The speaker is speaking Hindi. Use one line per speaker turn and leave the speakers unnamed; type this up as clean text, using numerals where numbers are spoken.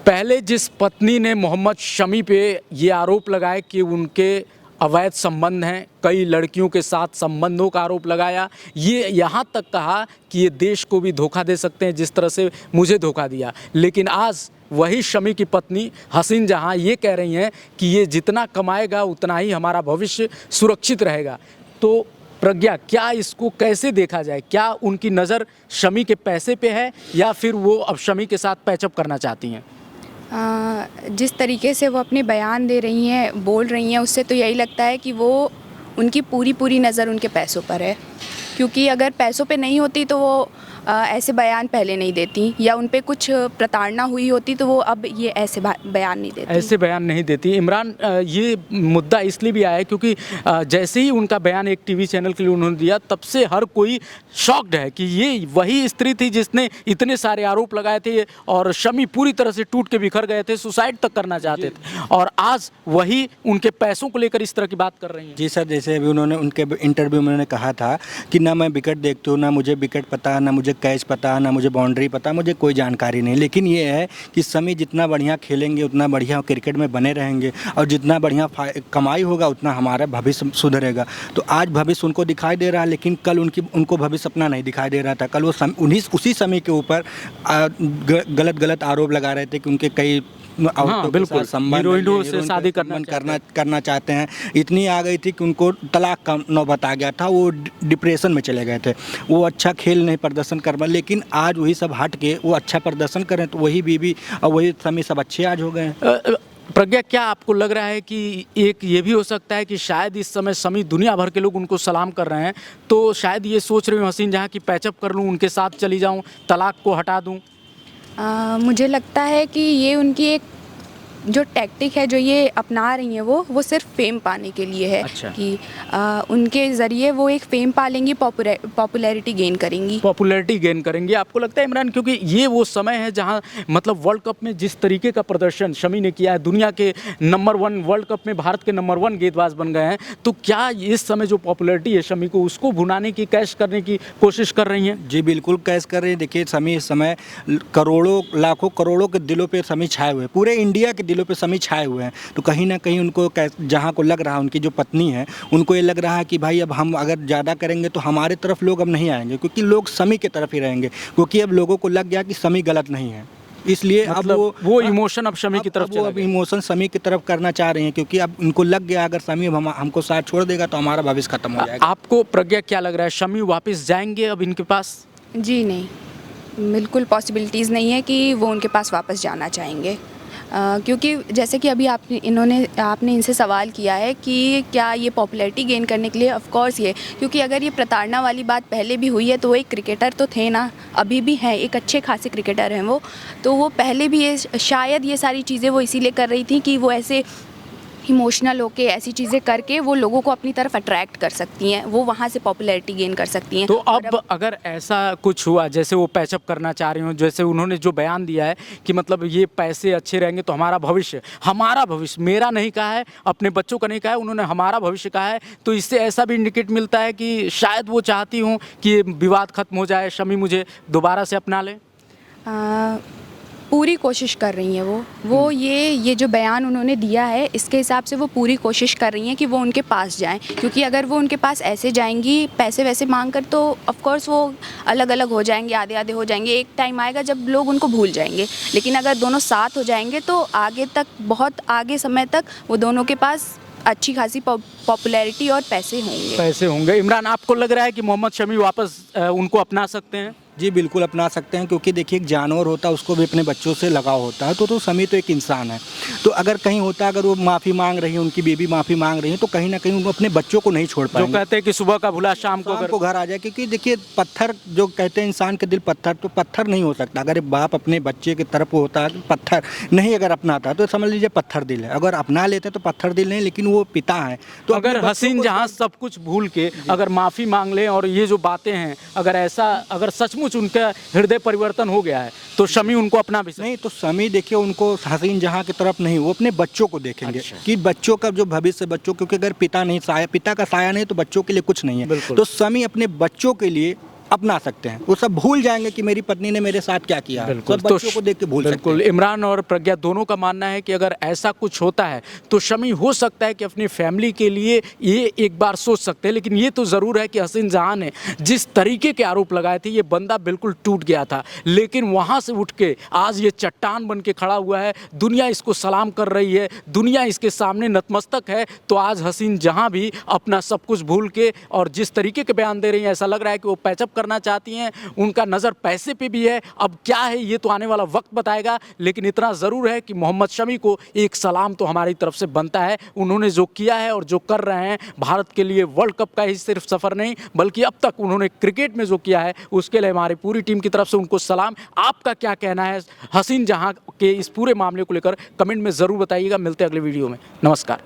पहले जिस पत्नी ने मोहम्मद शमी पे ये आरोप लगाए कि उनके अवैध संबंध हैं, कई लड़कियों के साथ संबंधों का आरोप लगाया, ये यहाँ तक कहा कि ये देश को भी धोखा दे सकते हैं जिस तरह से मुझे धोखा दिया। लेकिन आज वही शमी की पत्नी हसीन जहां ये कह रही हैं कि ये जितना कमाएगा उतना ही हमारा भविष्य सुरक्षित रहेगा। तो प्रज्ञा, क्या इसको कैसे देखा जाए? क्या उनकी नज़र शमी के पैसे पे है या फिर वो अब शमी के साथ पैचअप करना चाहती हैं?
जिस तरीके से वो अपने बयान दे रही हैं, बोल रही हैं, उससे तो यही लगता है कि वो उनकी पूरी नज़र उनके पैसों पर है। क्योंकि अगर पैसों पे नहीं होती तो वो ऐसे बयान पहले नहीं देती, या उन पे कुछ प्रताड़ना हुई होती तो वो अब ये ऐसे बयान नहीं देती।
ऐसे बयान नहीं देती। इमरान, ये मुद्दा इसलिए भी आया है क्योंकि जैसे ही उनका बयान एक टीवी चैनल के लिए उन्होंने दिया, तब से हर कोई शॉक्ड है कि ये वही स्त्री थी जिसने इतने सारे आरोप लगाए थे और शमी पूरी तरह से टूट के बिखर गए थे, सुसाइड तक करना चाहते थे, और आज वही उनके पैसों को लेकर इस तरह की बात कर रही हैं।
जी सर, जैसे अभी उन्होंने उनके इंटरव्यू में उन्होंने कहा था कि ना मैं विकेट देखती हूँ, ना मुझे विकेट पता, ना मुझे कैच पता, ना मुझे बाउंड्री पता, मुझे कोई जानकारी नहीं। लेकिन ये है कि शमी जितना बढ़िया खेलेंगे उतना बढ़िया क्रिकेट में बने रहेंगे, और जितना बढ़िया कमाई होगा उतना हमारा भविष्य सुधरेगा। तो आज भविष्य उनको दिखाई दे रहा है, लेकिन कल उनको भविष्य अपना नहीं दिखाई दे रहा था। कल वो उसी शमी के ऊपर गलत आरोप लगा रहे थे कि उनके कई
बिल्कुल हीरोइनों से शादी
करना चाहते हैं। इतनी आ गई थी कि उनको तलाक का नौबत आ गया था, वो डिप्रेशन में चले गए थे। वो अच्छा खेल नहीं प्रदर्शन कर पाए, लेकिन आज वही सब हट के वो अच्छा प्रदर्शन करें तो वही बीबी और वही शमी सब अच्छे आज हो गए।
प्रज्ञा, क्या आपको लग रहा है कि एक ये भी हो सकता है कि शायद इस समय शमी दुनिया भर के लोग उनको सलाम कर रहे हैं, तो शायद ये सोच रही हूँ हसीन जहाँ की पैचअप कर लूँ, उनके साथ चली जाऊँ, तलाक को हटा दूँ?
मुझे लगता है कि ये उनकी एक जो टैक्टिक है जो ये अपना रही हैं वो सिर्फ फेम पाने के लिए है।
अच्छा।
कि उनके ज़रिए वो एक फेम पा लेंगी, पॉपुलैरिटी गेन करेंगी।
पॉपुलैरिटी गेन करेंगे, आपको लगता है इमरान? क्योंकि ये वो समय है जहां मतलब वर्ल्ड कप में जिस तरीके का प्रदर्शन शमी ने किया है, दुनिया के नंबर 1, वर्ल्ड कप में भारत के नंबर 1 गेंदबाज बन गए हैं, तो क्या इस समय जो पॉपुलैरिटी है शमी को, उसको भुनाने की, कैश करने की कोशिश कर रही हैं?
जी बिल्कुल कैश कर रही है। देखिए शमी इस समय करोड़ों लाखों करोड़ों के दिलों पे शमी छाए हुए हैं, पूरे इंडिया के दिलों पे शमी छाए हुए हैं। तो कहीं ना कहीं उनको जहाँ को लग रहा है, उनकी जो पत्नी है उनको ये लग रहा है कि भाई अब हम अगर ज़्यादा करेंगे तो हमारे तरफ लोग अब नहीं आएंगे, क्योंकि लोग शमी की तरफ ही रहेंगे, क्योंकि अब लोगों को लग गया कि शमी गलत नहीं है। इसलिए
मतलब
अब
वो इमोशन अब शमी की तरफ
वो अब इमोशन शमी की तरफ करना चाह रहे हैं, क्योंकि अब उनको लग गया अगर शमी अब हमको साथ छोड़ देगा तो हमारा भविष्य खत्म हो जाएगा।
आपको प्रज्ञा क्या लग रहा है, शमी वापस जाएंगे अब इनके पास?
जी नहीं, बिल्कुल पॉसिबिलिटीज़ नहीं है कि वो उनके पास वापस जाना चाहेंगे। क्योंकि जैसे कि अभी आपने इनसे सवाल किया है कि क्या ये पॉपुलैरिटी गेन करने के लिए, ऑफ कोर्स ये, क्योंकि अगर ये प्रताड़ना वाली बात पहले भी हुई है तो वो एक क्रिकेटर तो थे ना, अभी भी हैं, एक अच्छे खासे क्रिकेटर हैं वो, तो वो पहले भी ये शायद ये सारी चीज़ें वो इसीलिए कर रही थी कि वो ऐसे इमोशनल होके ऐसी चीज़ें करके वो लोगों को अपनी तरफ अट्रैक्ट कर सकती हैं, वो वहाँ से पॉपुलैरिटी गेन कर सकती हैं।
तो अब अगर ऐसा कुछ हुआ, जैसे वो पैचअप करना चाह रही हूँ, जैसे उन्होंने जो बयान दिया है कि मतलब ये पैसे अच्छे रहेंगे तो हमारा भविष्य, मेरा नहीं कहा है, अपने बच्चों का नहीं कहा है, उन्होंने हमारा भविष्य कहा है, तो इससे ऐसा भी इंडिकेट मिलता है कि शायद वो चाहती हूँ कि विवाद खत्म हो जाए, शमी मुझे दोबारा से अपना ले।
पूरी कोशिश कर रही हैं वो ये जो बयान उन्होंने दिया है इसके हिसाब से वो पूरी कोशिश कर रही हैं कि वो उनके पास जाएं, क्योंकि अगर वो उनके पास ऐसे जाएंगी पैसे वैसे मांग कर तो ऑफ कोर्स वो अलग अलग हो जाएंगे, आधे हो जाएंगे। एक टाइम आएगा जब लोग उनको भूल जाएंगे, लेकिन अगर दोनों साथ हो जाएंगे तो आगे तक, बहुत आगे समय तक वो दोनों के पास अच्छी खासी पॉपुलैरिटी और पैसे होंगे।
इमरान, आपको लग रहा है कि मोहम्मद शमी वापस उनको अपना सकते हैं?
जी बिल्कुल अपना सकते हैं, क्योंकि देखिए एक जानवर होता है, उसको भी अपने बच्चों से लगाव होता है, तो शमी तो एक इंसान है। तो अगर कहीं होता, अगर वो माफ़ी मांग रही है, उनकी बेबी माफ़ी मांग रही है, तो कहीं ना कहीं वो अपने बच्चों को नहीं छोड़ पाएंगे।
जो कहते हैं कि सुबह का भूला शाम को
घर आ जाए, क्योंकि देखिए पत्थर, जो कहते हैं इंसान के दिल पत्थर, तो पत्थर नहीं हो सकता। अगर बाप अपने बच्चे की तरफ होता है, पत्थर नहीं अगर अपनाता तो समझ लीजिए पत्थर दिल है, अगर अपना लेते तो पत्थर दिल नहीं, लेकिन वो पिता है। तो
अगर हसीन जहाँ सब कुछ भूल के अगर माफ़ी मांग लें और ये जो बातें हैं, अगर सचमुच उनका हृदय परिवर्तन हो गया है तो शमी उनको अपना भी
नहीं, तो शमी देखिए उनको हसीन जहाँ की तरफ नहीं, वो अपने बच्चों को देखेंगे। अच्छा। कि बच्चों का जो भविष्य, क्योंकि अगर पिता का साया नहीं तो बच्चों के लिए कुछ नहीं है। तो शमी अपने बच्चों के लिए अपना सकते हैं, वो सब भूल जाएंगे कि मेरी पत्नी ने मेरे साथ क्या किया,
बिल्कुल,
सब बच्चों को देख के भूल सकते
बिल्कुल
हैं।
इमरान और प्रज्ञा दोनों का मानना है कि अगर ऐसा कुछ होता है तो शमी हो सकता है कि अपनी फैमिली के लिए ये एक बार सोच सकते हैं, लेकिन ये तो ज़रूर है कि हसीन जहां ने जिस तरीके के आरोप लगाए थे ये बंदा बिल्कुल टूट गया था, लेकिन वहाँ से उठ के आज ये चट्टान बन के खड़ा हुआ है, दुनिया इसको सलाम कर रही है, दुनिया इसके सामने नतमस्तक है। तो आज हसीन जहां भी अपना सब कुछ भूल के और जिस तरीके के बयान दे रही हैं, ऐसा लग रहा है कि वो पैचअप करना चाहती हैं, उनका नज़र पैसे पे भी है। अब क्या है ये तो आने वाला वक्त बताएगा, लेकिन इतना ज़रूर है कि मोहम्मद शमी को एक सलाम तो हमारी तरफ से बनता है। उन्होंने जो किया है और जो कर रहे हैं भारत के लिए, वर्ल्ड कप का ही सिर्फ सफ़र नहीं बल्कि अब तक उन्होंने क्रिकेट में जो किया है उसके लिए हमारी पूरी टीम की तरफ से उनको सलाम। आपका क्या कहना है हसीन जहां के इस पूरे मामले को लेकर, कमेंट में ज़रूर बताइएगा। मिलते हैं अगले वीडियो में, नमस्कार।